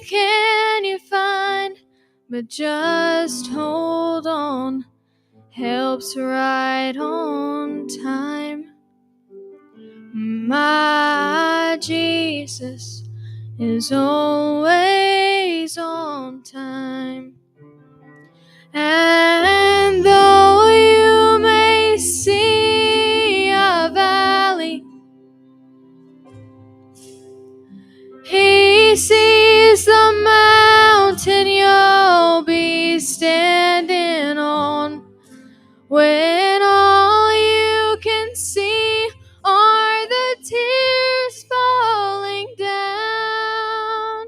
can you find? But just hold on, help's right on time. My Jesus is always on time. And though you may see a valley, He sees the mountain you'll be standing on. When all you can see are the tears falling down,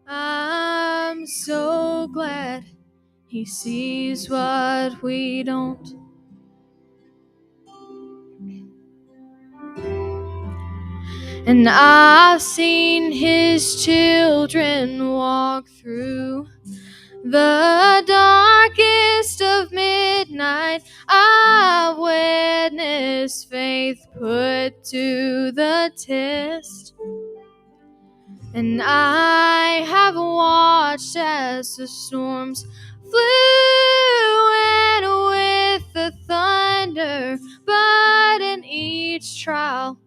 I'm so glad He sees what we don't. And I've seen His children walk through the darkest of midnight. I've witnessed faith put to the test. And I have watched as the storms flew and with the thunder, but in each trial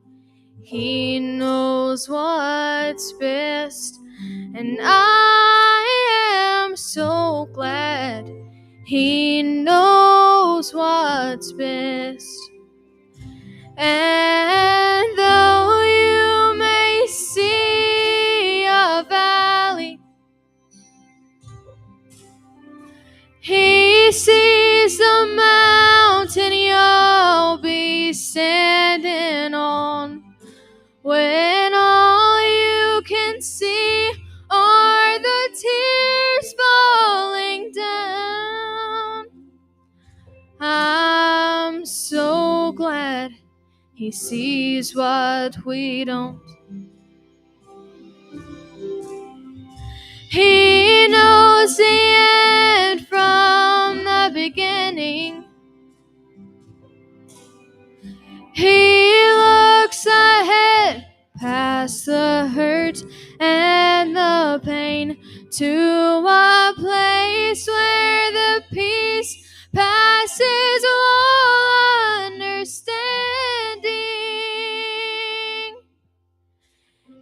He knows what's best. And I am so glad He knows what's best. And though you may see a valley, He sees the mountain you'll be standing on. When all you can see are the tears falling down, I'm so glad He sees what we don't. He knows the end from the beginning. He looks ahead past the hurt and the pain to a place where the peace passes all understanding.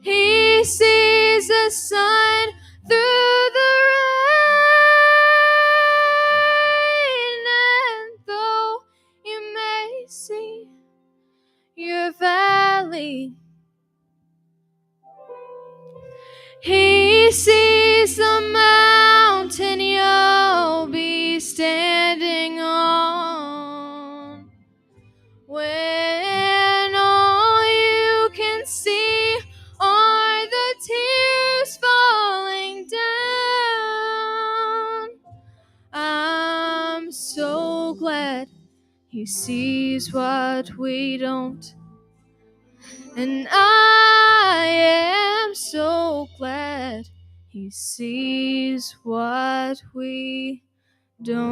He sees the sun through the rain, and though you may see your valley, He sees the mountain you'll be standing on. When all you can see are the tears falling down, I'm so glad He sees what we don't. And I am so glad He sees what we don't.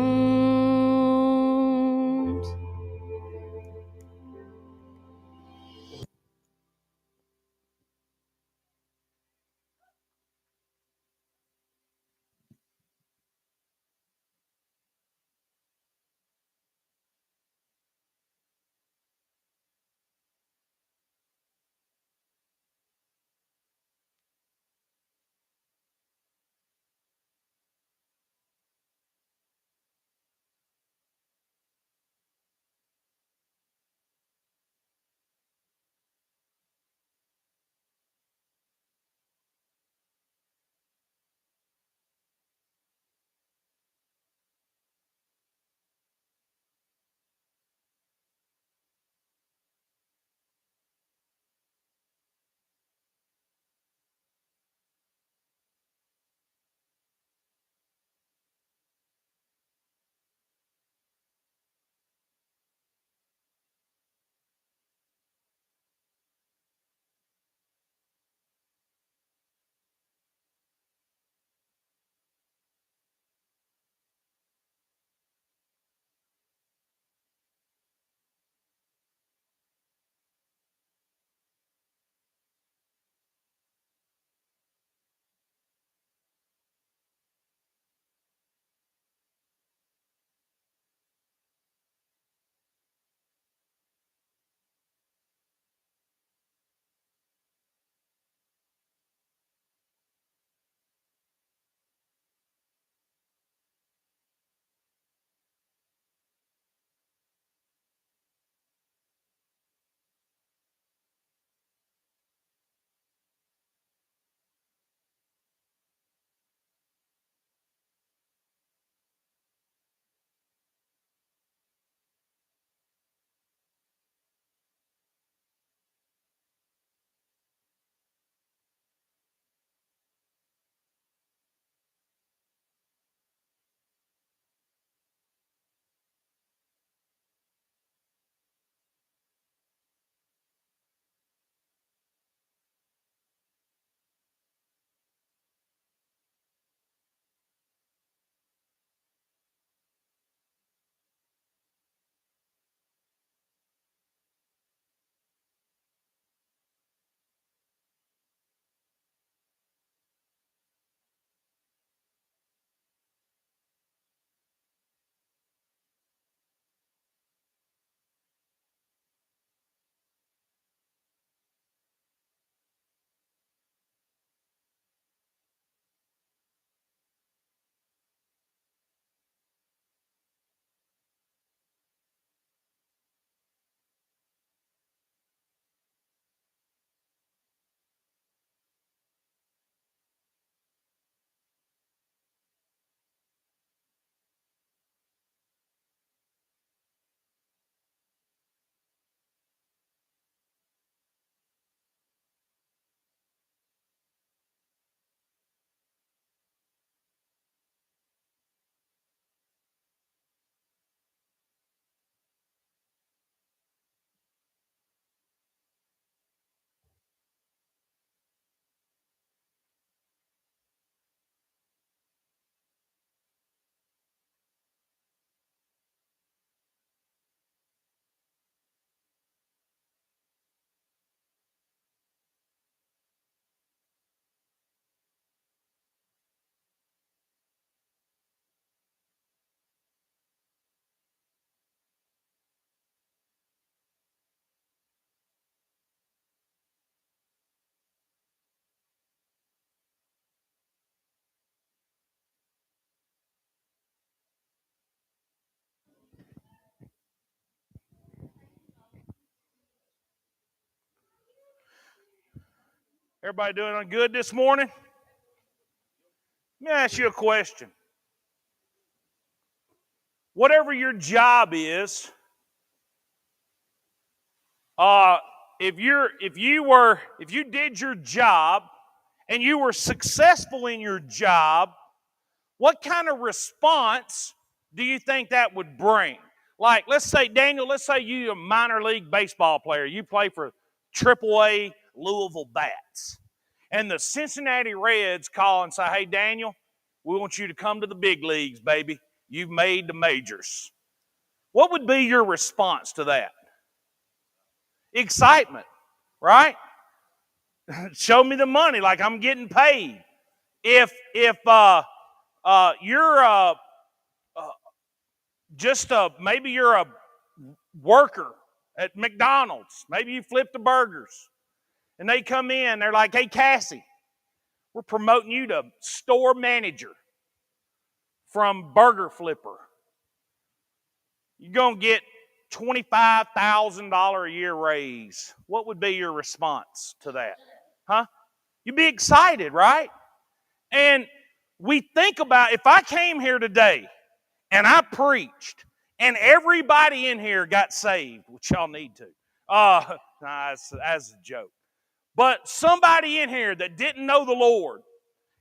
Everybody doing good this morning? Let me ask you a question. Whatever your job is, if you did your job and you were successful in your job, what kind of response do you think that would bring? Like, let's say, Daniel, let's say you're a minor league baseball player. You play for AAA Louisville Bats. And the Cincinnati Reds call and say, hey, Daniel, we want you to come to the big leagues, baby. You've made the majors. What would be your response to that? Excitement, right? Show me the money, like I'm getting paid. If you're maybe you're a worker at McDonald's, maybe you flip the burgers, and they come in, they're like, hey, Cassie, we're promoting you to store manager from burger flipper. You're going to get $25,000 a year raise. What would be your response to that? Huh? You'd be excited, right? And we think about, if I came here today and I preached and everybody in here got saved, which y'all need to. That's a joke. But somebody in here that didn't know the Lord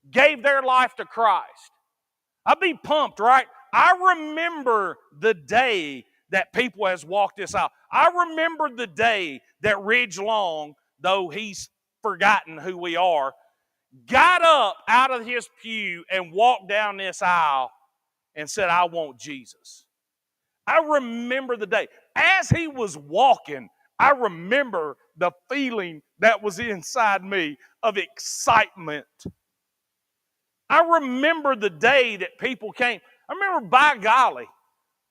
gave their life to Christ, I'd be pumped, right? I remember the day that people has walked this out. I remember the day that Ridge Long, though he's forgotten who we are, got up out of his pew and walked down this aisle and said, I want Jesus. I remember the day. As he was walking, I remember the feeling that was inside me of excitement. I remember the day that people came. I remember, by golly,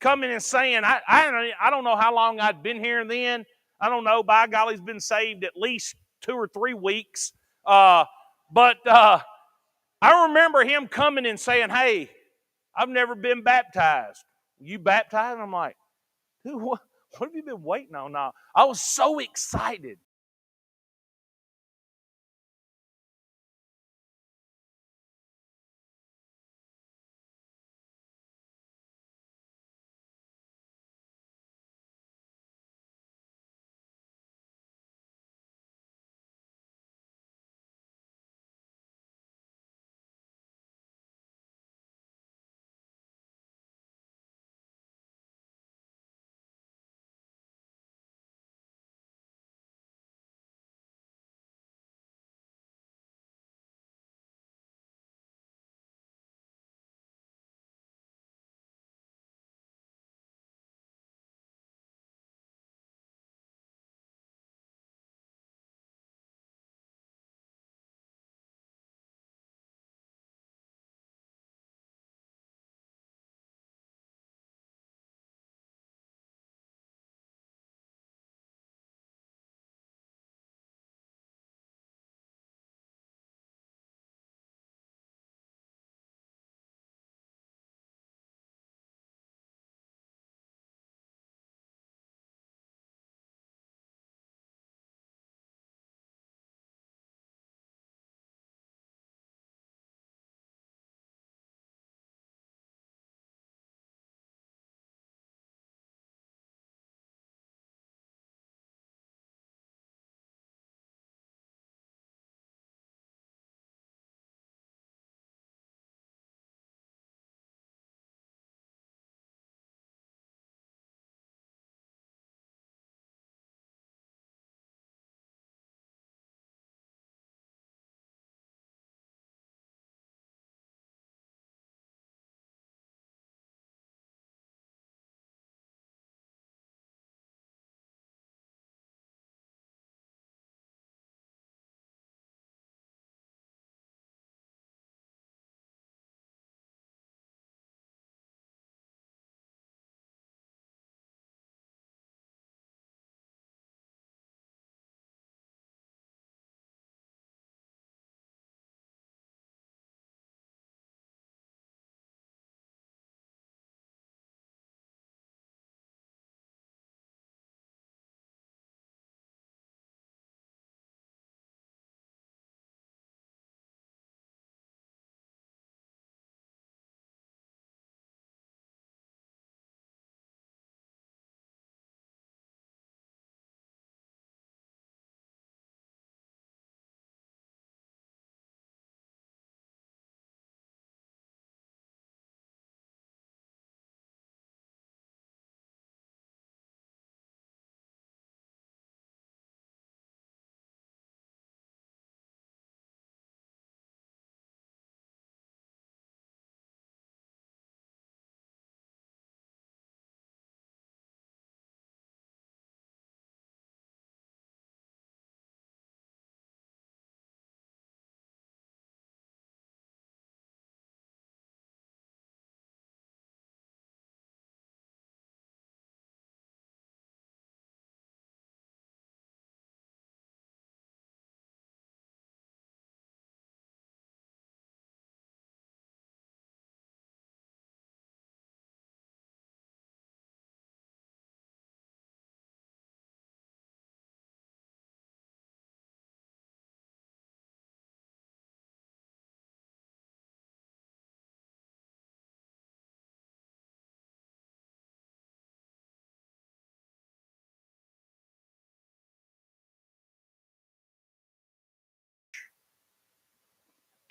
coming and saying, I don't know how long I'd been here then. I don't know. By golly's been saved at least 2 or 3 weeks. But I remember him coming and saying, hey, I've never been baptized. You baptized? And I'm like, dude, what have you been waiting on now? I was so excited.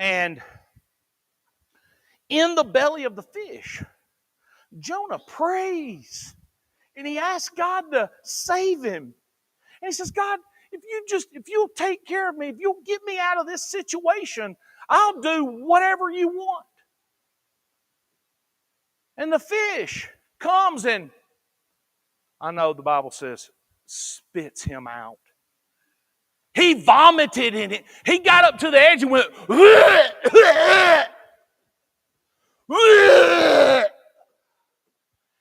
And in the belly of the fish, Jonah prays. And he asks God to save him. And he says, God, if you'll take care of me, if you'll get me out of this situation, I'll do whatever you want. And the fish comes and, I know the Bible says, spits him out. He vomited in it. He got up to the edge and went,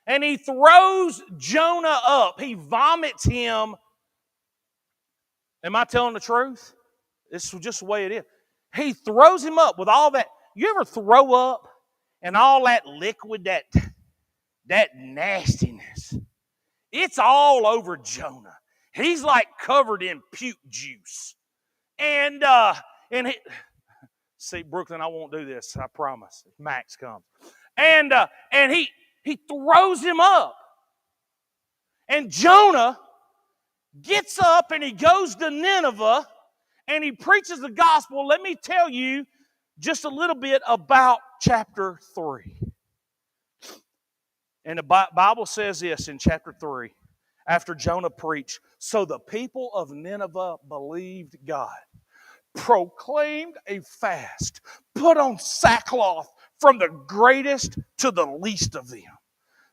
and he throws Jonah up. He vomits him. Am I telling the truth? This is just the way it is. He throws him up with all that. You ever throw up and all that liquid, that nastiness? It's all over Jonah. He's like covered in puke juice. And see, Brooklyn, I won't do this, I promise. If Max comes. And he throws him up. And Jonah gets up and he goes to Nineveh and he preaches the gospel. Let me tell you just a little bit about chapter 3. And the Bible says this in chapter 3, after Jonah preached, so the people of Nineveh believed God, proclaimed a fast, put on sackcloth from the greatest to the least of them.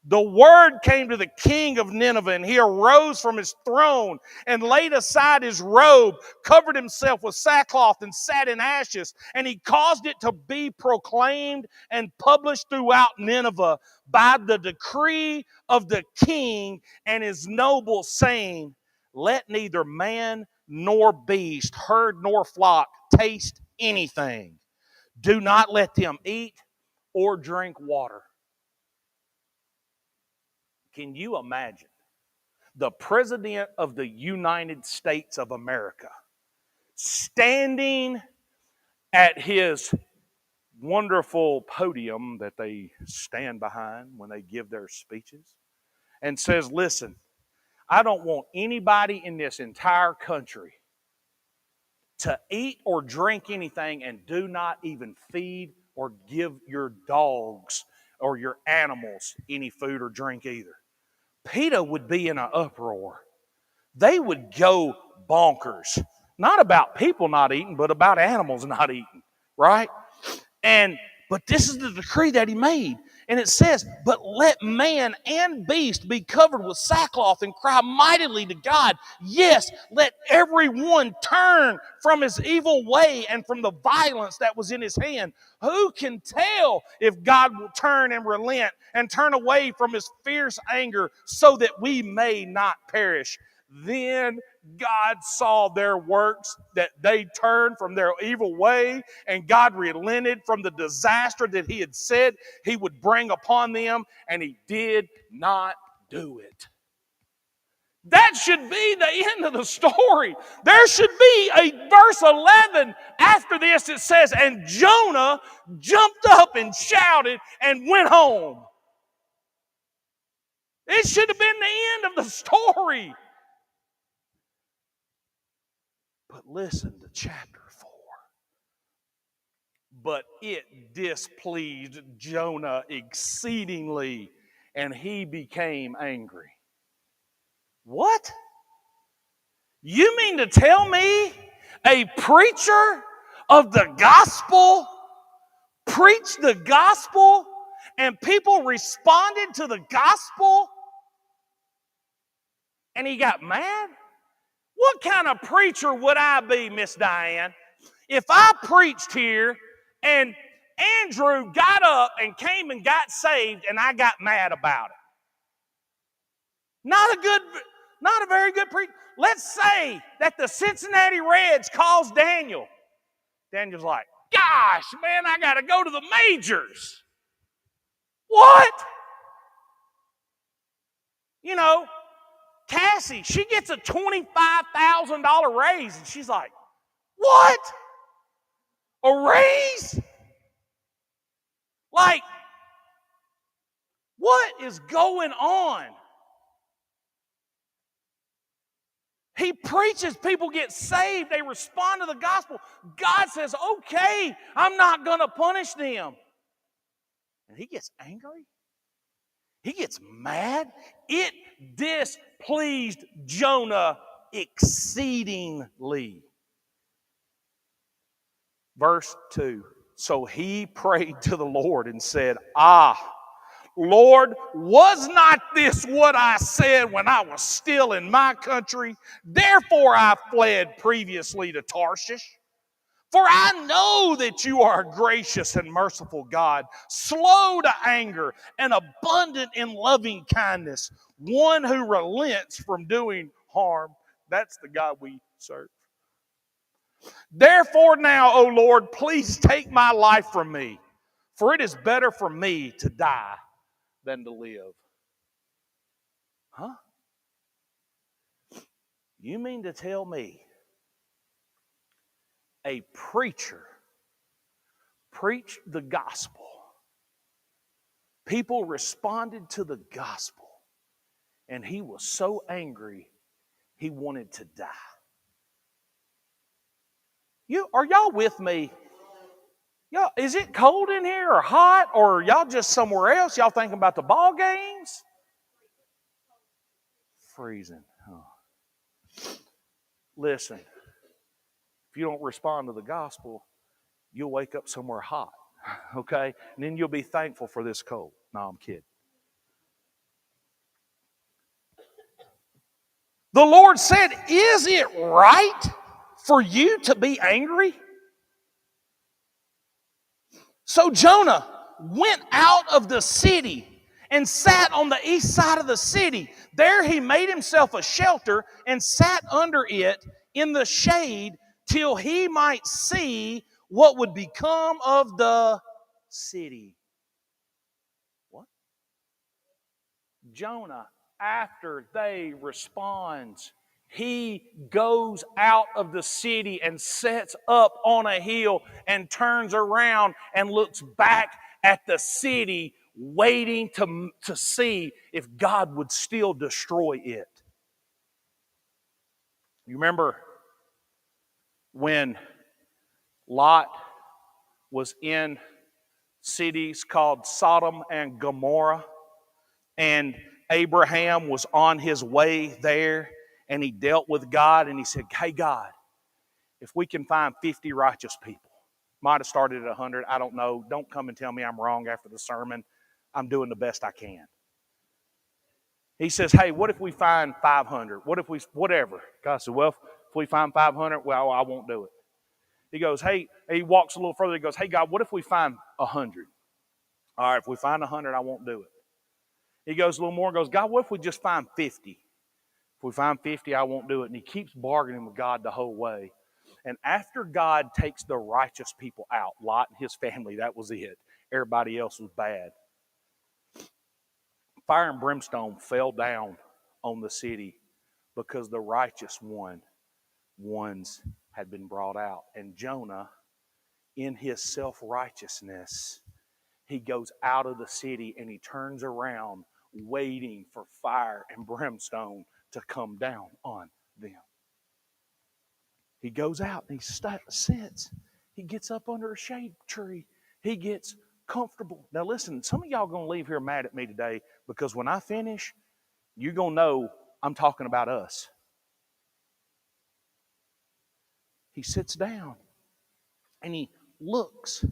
The word came to the king of Nineveh, and he arose from his throne and laid aside his robe, covered himself with sackcloth, and sat in ashes. And he caused it to be proclaimed and published throughout Nineveh by the decree of the king and his nobles, saying, let neither man nor beast, herd nor flock, taste anything. Do not let them eat or drink water. Can you imagine the President of the United States of America standing at his wonderful podium that they stand behind when they give their speeches and says, listen, I don't want anybody in this entire country to eat or drink anything, and do not even feed or give your dogs or your animals any food or drink either. PETA would be in an uproar. They would go bonkers. Not about people not eating, but about animals not eating, right? But this is the decree that he made. And it says, but let man and beast be covered with sackcloth and cry mightily to God. Yes, let everyone turn from his evil way and from the violence that was in his hand. Who can tell if God will turn and relent and turn away from his fierce anger so that we may not perish? Then God saw their works, that they turned from their evil way, and God relented from the disaster that he had said he would bring upon them, and he did not do it. That should be the end of the story. There should be a verse 11 after this. It says, and Jonah jumped up and shouted and went home. It should have been the end of the story. But listen to chapter 4. But it displeased Jonah exceedingly, and he became angry. What? You mean to tell me a preacher of the gospel preached the gospel and people responded to the gospel and he got mad? What kind of preacher would I be, Miss Diane, if I preached here and Andrew got up and came and got saved and I got mad about it? Not a very good preacher. Let's say that the Cincinnati Reds calls Daniel. Daniel's like, gosh, man, I got to go to the majors. What? You know, Cassie, she gets a $25,000 raise, and she's like, what? A raise? Like, what is going on? He preaches, people get saved, they respond to the gospel. God says, okay, I'm not going to punish them. And he gets angry. He gets mad. It displeased Jonah exceedingly. Verse 2. So he prayed to the Lord and said, Lord, was not this what I said when I was still in my country? Therefore I fled previously to Tarshish. For I know that you are a gracious and merciful God, slow to anger and abundant in loving kindness, one who relents from doing harm. That's the God we serve. Therefore now, O Lord, please take my life from me, for it is better for me to die than to live. Huh? You mean to tell me a preacher preached the gospel? People responded to the gospel, and he was so angry he wanted to die. Are y'all with me? Y'all, is it cold in here or hot, or y'all just somewhere else? Y'all thinking about the ball games? Freezing. Oh. Listen, if you don't respond to the gospel, you'll wake up somewhere hot, okay? And then you'll be thankful for this cold. No, I'm kidding. The Lord said, is it right for you to be angry? So Jonah went out of the city and sat on the east side of the city. There he made himself a shelter and sat under it in the shade till he might see what would become of the city. What? Jonah, after they responds, he goes out of the city and sets up on a hill and turns around and looks back at the city, waiting to see if God would still destroy it. You remember when Lot was in cities called Sodom and Gomorrah, and Abraham was on his way there, and he dealt with God, and he said, hey, God, if we can find 50 righteous people, might have started at 100, I don't know. Don't come and tell me I'm wrong after the sermon. I'm doing the best I can. He says, hey, what if we find 500? What if we, whatever? God said, well, if we find 500, well, I won't do it. He goes, hey, he walks a little further. He goes, hey, God, what if we find 100? All right, if we find 100, I won't do it. He goes a little more and goes, God, what if we just find 50? If we find 50, I won't do it. And he keeps bargaining with God the whole way. And after God takes the righteous people out, Lot and his family, that was it. Everybody else was bad. Fire and brimstone fell down on the city because the righteous ones had been brought out. And Jonah, in his self-righteousness, he goes out of the city and he turns around waiting for fire and brimstone to come down on them. He goes out and he sits. He gets up under a shade tree. He gets comfortable. Now listen, some of y'all are going to leave here mad at me today because when I finish, you're going to know I'm talking about us. He sits down and he looks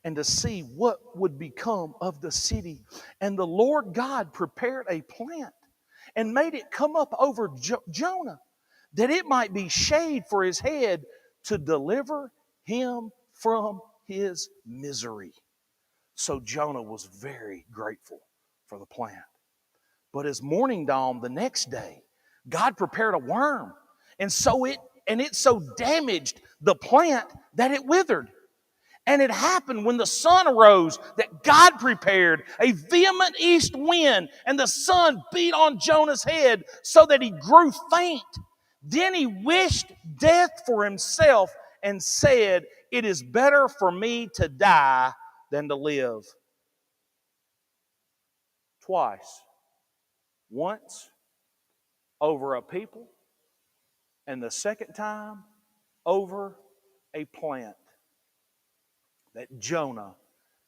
and to see what would become of the city. And the Lord God prepared a plant and made it come up over Jonah, that it might be shade for his head to deliver him from his misery. So Jonah was very grateful for the plant. But as morning dawned the next day, God prepared a worm, and it so damaged the plant that it withered. And it happened when the sun arose that God prepared a vehement east wind, and the sun beat on Jonah's head so that he grew faint. Then he wished death for himself and said, it is better for me to die than to live. Twice. Once over a people, And the second time, over a plant that Jonah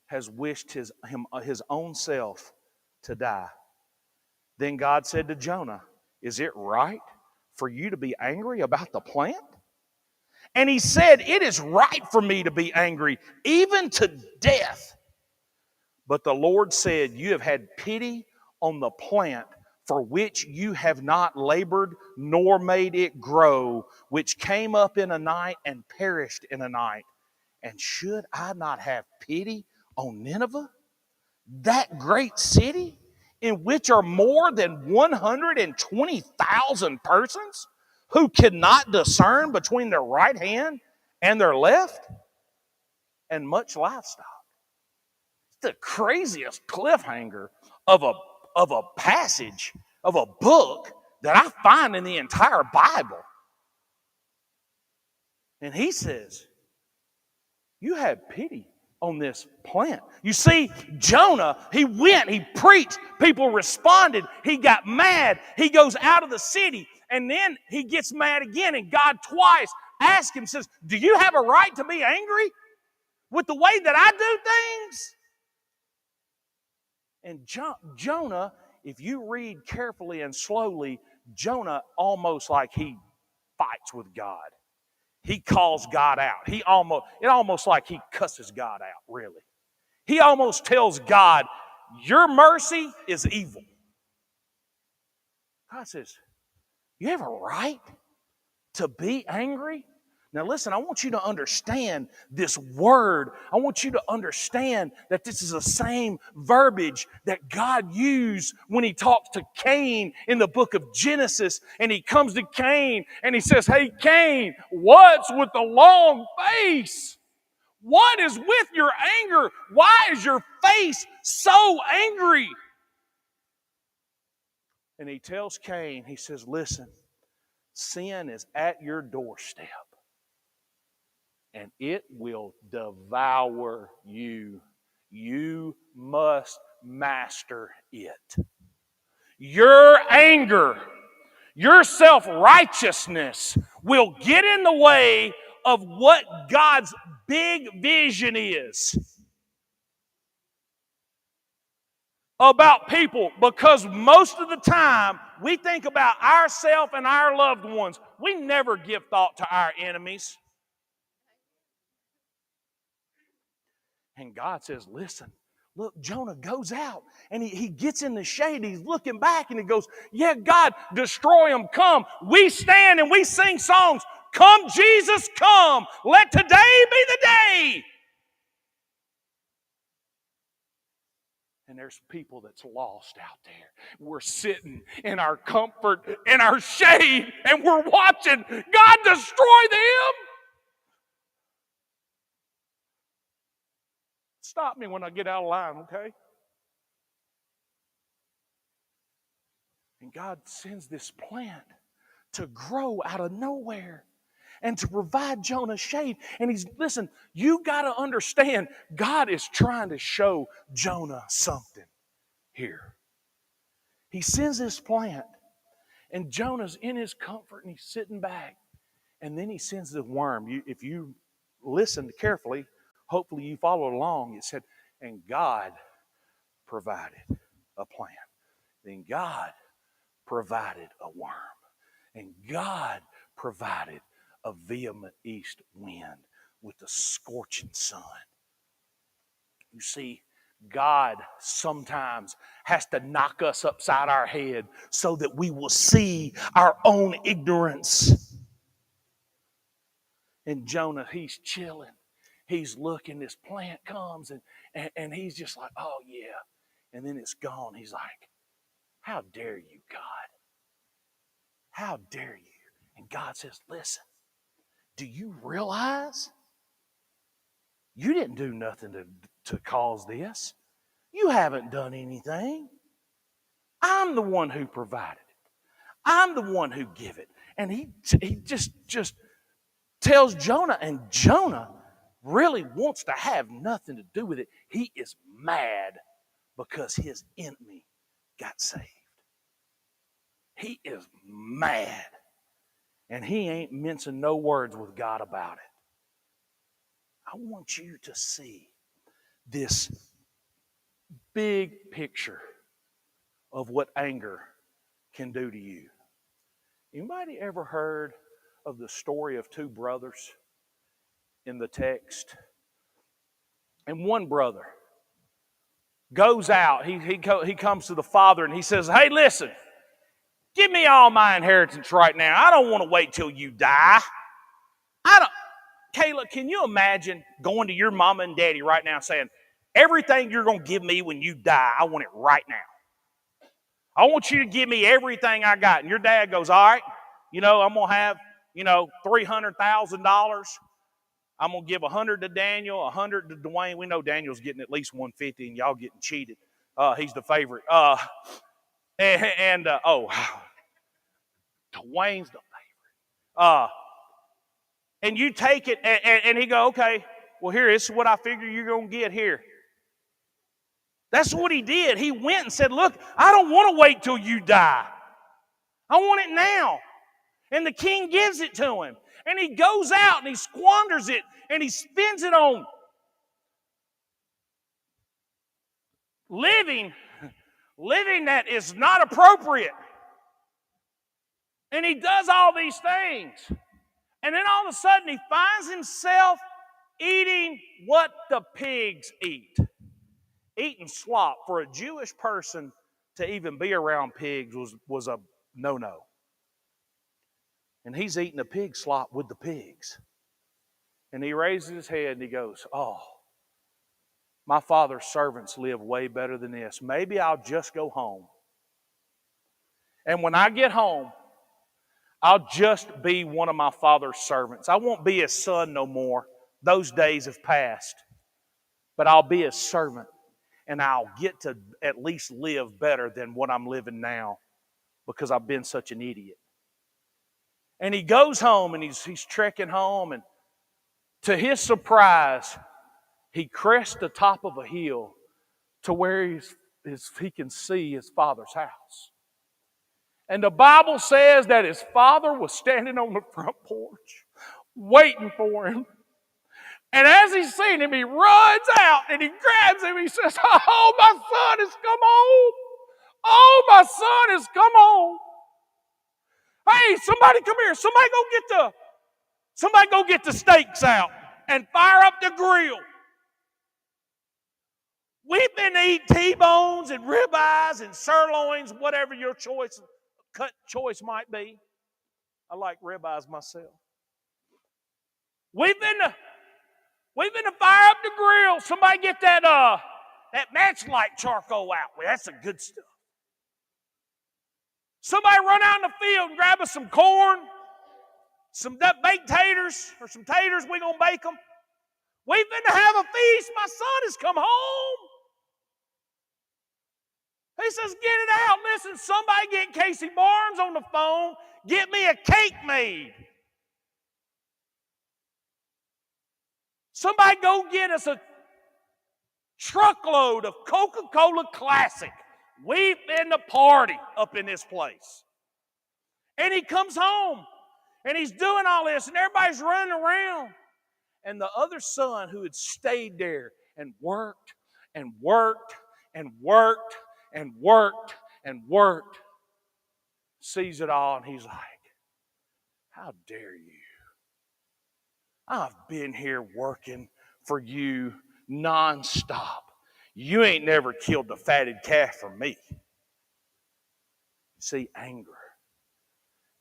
has wished his own self to die. Then God said to Jonah, is it right for you to be angry about the plant? And he said, it is right for me to be angry, even to death. But the Lord said, you have had pity on the plant for which you have not labored nor made it grow, which came up in a night and perished in a night. And should I not have pity on Nineveh, that great city, in which are more than 120,000 persons who cannot discern between their right hand and their left, and much livestock? It's the craziest cliffhanger of a passage, of a book that I find in the entire Bible. And he says, you have pity on this plant. You see, Jonah, he went, he preached, people responded, he got mad, he goes out of the city, and then he gets mad again, and God twice asks him, says, do you have a right to be angry with the way that I do things? And Jonah, if you read carefully and slowly, Jonah almost like he fights with God. He calls God out. It almost like he cusses God out, really. He almost tells God, your mercy is evil. God says, you have a right to be angry? Now listen, I want you to understand this word. I want you to understand that this is the same verbiage that God used when he talks to Cain in the book of Genesis. And he comes to Cain and he says, hey Cain, what's with the long face? What is with your anger? Why is your face so angry? And he tells Cain, he says, listen, sin is at your doorstep. And it will devour you. You must master it. Your anger, your self-righteousness will get in the way of what God's big vision is about people, because most of the time we think about ourselves and our loved ones. We never give thought to our enemies. And God says, listen, look, Jonah goes out and he gets in the shade. He's looking back and he goes, yeah, God, destroy them. Come. We stand and we sing songs. Come, Jesus, come. Let today be the day. And there's people that's lost out there. We're sitting in our comfort, in our shade, and we're watching God destroy them. Stop me when I get out of line, okay? And God sends this plant to grow out of nowhere and to provide Jonah shade. And listen, you got to understand, God is trying to show Jonah something here. He sends this plant, and Jonah's in his comfort, and he's sitting back. And then he sends the worm. If you listened carefully, hopefully you followed along. It said, and God provided a plant. Then God provided a worm. And God provided a vehement east wind with the scorching sun. You see, God sometimes has to knock us upside our head so that we will see our own ignorance. And Jonah, he's chilling. He's looking, this plant comes, and he's just like, oh yeah. And then it's gone. He's like, how dare you, God? How dare you? And God says, listen, do you realize you didn't do nothing to cause this? You haven't done anything. I'm the one who provided it. I'm the one who give it. And he just tells Jonah, and Jonah really wants to have nothing to do with it. He is mad because his enemy got saved. He is mad. And he ain't mincing no words with God about it. I want you to see this big picture of what anger can do to you. Anybody ever heard of the story of two brothers in the text? And one brother goes out, he comes to the father and he says, hey, listen, give me all my inheritance right now. I don't want to wait till you die. Kayla, can you imagine going to your mama and daddy right now saying, everything you're going to give me when you die, I want it right now. I want you to give me everything I got. And your dad goes, all right, I'm going to have, $300,000. I'm going to give 100 to Daniel, 100 to Dwayne. We know Daniel's getting at least 150 and y'all getting cheated. He's the favorite. Dwayne's the favorite. And you take it, and he go, okay, well, here, this is what I figure you're going to get here. That's what he did. He went and said, look, I don't want to wait till you die. I want it now. And the king gives it to him. And he goes out and he squanders it and he spends it on living that is not appropriate. And he does all these things. And then all of a sudden he finds himself eating what the pigs eat. Eating slop. For a Jewish person to even be around pigs was a no-no. And he's eating the pig slop with the pigs. And he raises his head and he goes, oh, my father's servants live way better than this. Maybe I'll just go home. And when I get home, I'll just be one of my father's servants. I won't be his son no more. Those days have passed. But I'll be his servant. And I'll get to at least live better than what I'm living now because I've been such an idiot. And he goes home and he's trekking home. And to his surprise, he crests the top of a hill to where he can see his father's house. And the Bible says that his father was standing on the front porch waiting for him. And as he's seen him, he runs out and he grabs him. He says, oh, my son has come home. Oh, my son has come home. Hey, somebody come here. Somebody go get the steaks out and fire up the grill. We've been eating T-bones and ribeyes and sirloins, whatever your cut choice might be. I like ribeyes myself. We've been to fire up the grill. Somebody get that matchlight charcoal out. Well, that's the good stuff. Somebody run out in the field and grab us some corn, some baked taters, or some taters. We're going to bake them. We've been to have a feast. My son has come home. He says, get it out. Listen, somebody get Casey Barnes on the phone. Get me a cake made. Somebody go get us a truckload of Coca-Cola Classic. We've been to party up in this place. And he comes home, and he's doing all this, and everybody's running around. And the other son who had stayed there and worked and worked and worked and worked and worked sees it all, and he's like, how dare you? I've been here working for you nonstop. You ain't never killed the fatted calf for me. See, anger.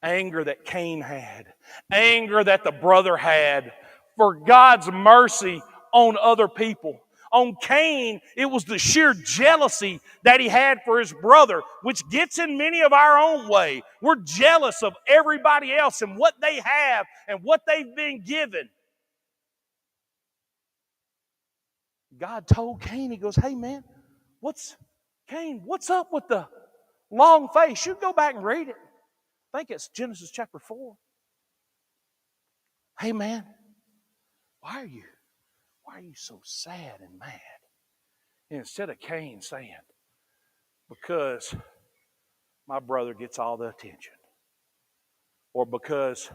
Anger that Cain had. Anger that the brother had for God's mercy on other people. On Cain, it was the sheer jealousy that he had for his brother, which gets in many of our own way. We're jealous of everybody else and what they have and what they've been given. God told Cain, he goes, hey man, what's up with the long face? You go back and read it. I think it's Genesis chapter 4. Hey man, why are you so sad and mad? And instead of Cain saying, because my brother gets all the attention. or because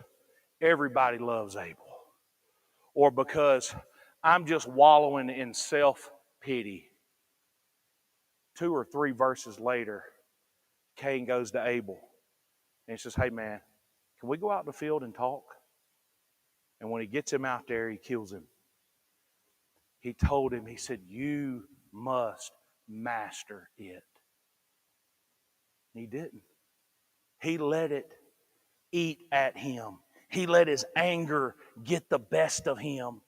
everybody loves Abel, or because I'm just wallowing in self-pity. 2 or 3 verses later, Cain goes to Abel and he says, hey man, can we go out in the field and talk? And when he gets him out there, he kills him. He told him, he said, you must master it. And he didn't. He let it eat at him. He let his anger get the best of him.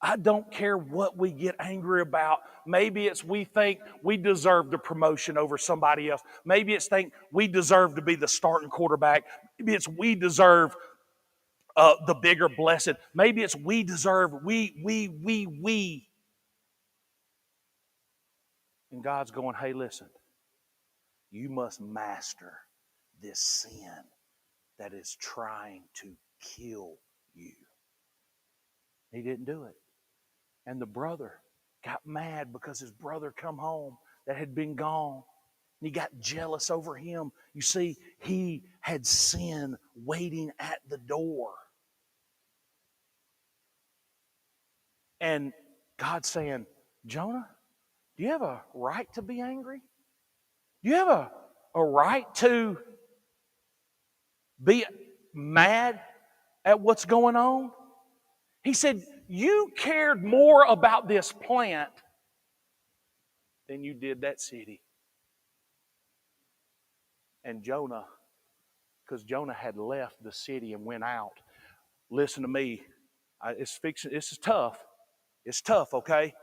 I don't care what we get angry about. Maybe it's we think we deserve the promotion over somebody else. Maybe it's think we deserve to be the starting quarterback. Maybe it's we deserve the bigger blessing. Maybe it's we deserve, we. And God's going, hey, listen, you must master this sin that is trying to kill you. He didn't do it. And the brother got mad because his brother come home that had been gone. And he got jealous over him. You see, he had sin waiting at the door. And God's saying, Jonah, do you have a right to be angry? Do you have a right to be mad at what's going on? He said, you cared more about this plant than you did that city. And Jonah, because Jonah had left the city and went out. Listen to me. This is tough. It's tough, okay?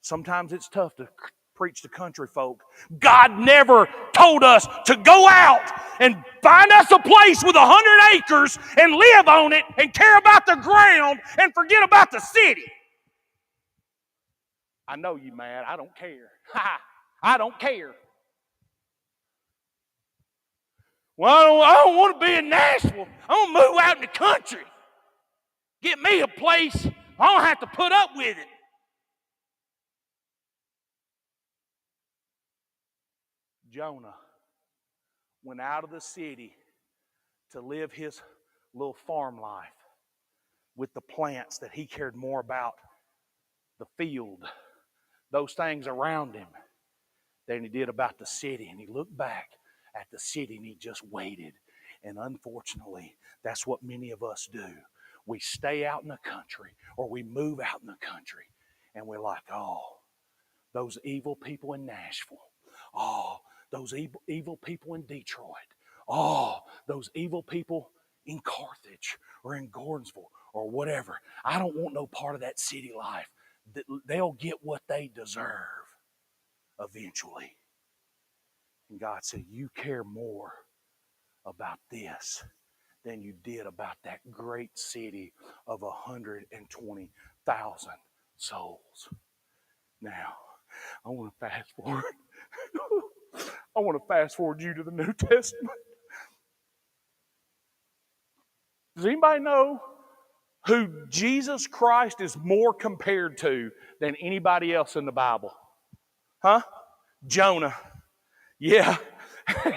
Sometimes it's tough to preach to country folk. God never told us to go out and find us a place with 100 acres and live on it and care about the ground and forget about the city. I know you mad. I don't care. I don't care. Well, I don't want to be in Nashville. I want to move out in the country. Get me a place. I don't have to put up with it. Jonah went out of the city to live his little farm life with the plants that he cared more about, the field, those things around him, than he did about the city. And he looked back at the city and he just waited. And unfortunately, that's what many of us do. We stay out in the country or we move out in the country and we're like, oh, those evil people in Nashville. Oh, those evil people in Detroit. Oh, those evil people in Carthage or in Gordonsville or whatever. I don't want no part of that city life. They'll get what they deserve eventually. And God said, you care more about this than you did about that great city of 120,000 souls. Now, I want to fast forward. I want to fast forward you to the New Testament. Does anybody know who Jesus Christ is more compared to than anybody else in the Bible? Huh? Jonah. Yeah.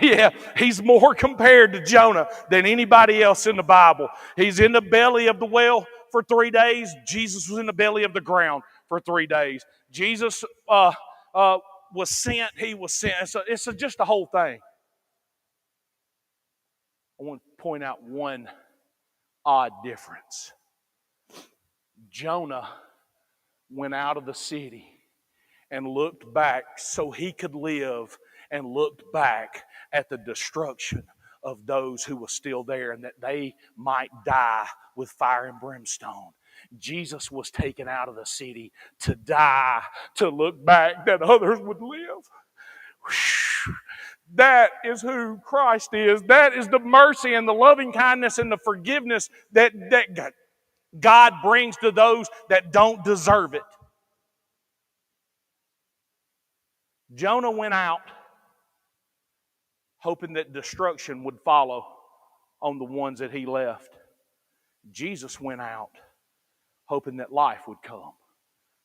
Yeah, he's more compared to Jonah than anybody else in the Bible. He's in the belly of the whale for 3 days. Jesus was in the belly of the ground for 3 days. Jesus was sent. He was sent. It's just a whole thing. I want to point out one odd difference. Jonah went out of the city and looked back so he could live and looked back at the destruction of those who were still there and that they might die with fire and brimstone. Jesus was taken out of the city to die, to look back that others would live. That is who Christ is. That is the mercy and the loving kindness and the forgiveness that God brings to those that don't deserve it. Jonah went out hoping that destruction would follow on the ones that he left. Jesus went out hoping that life would come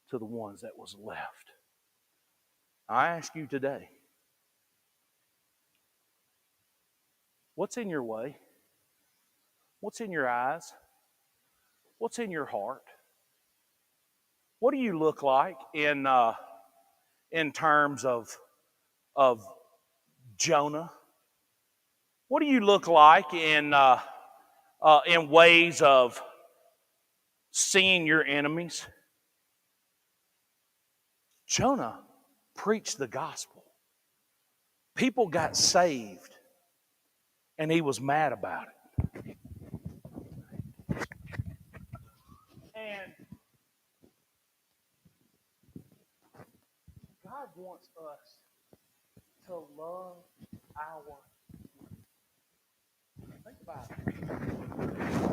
to the ones that was left. I ask you today, what's in your way? What's in your eyes? What's in your heart? What do you look like in terms of Jonah? What do you look like in ways of seeing your enemies? Jonah preached the gospel. People got saved, and he was mad about it. And God wants us to love our. Think about it.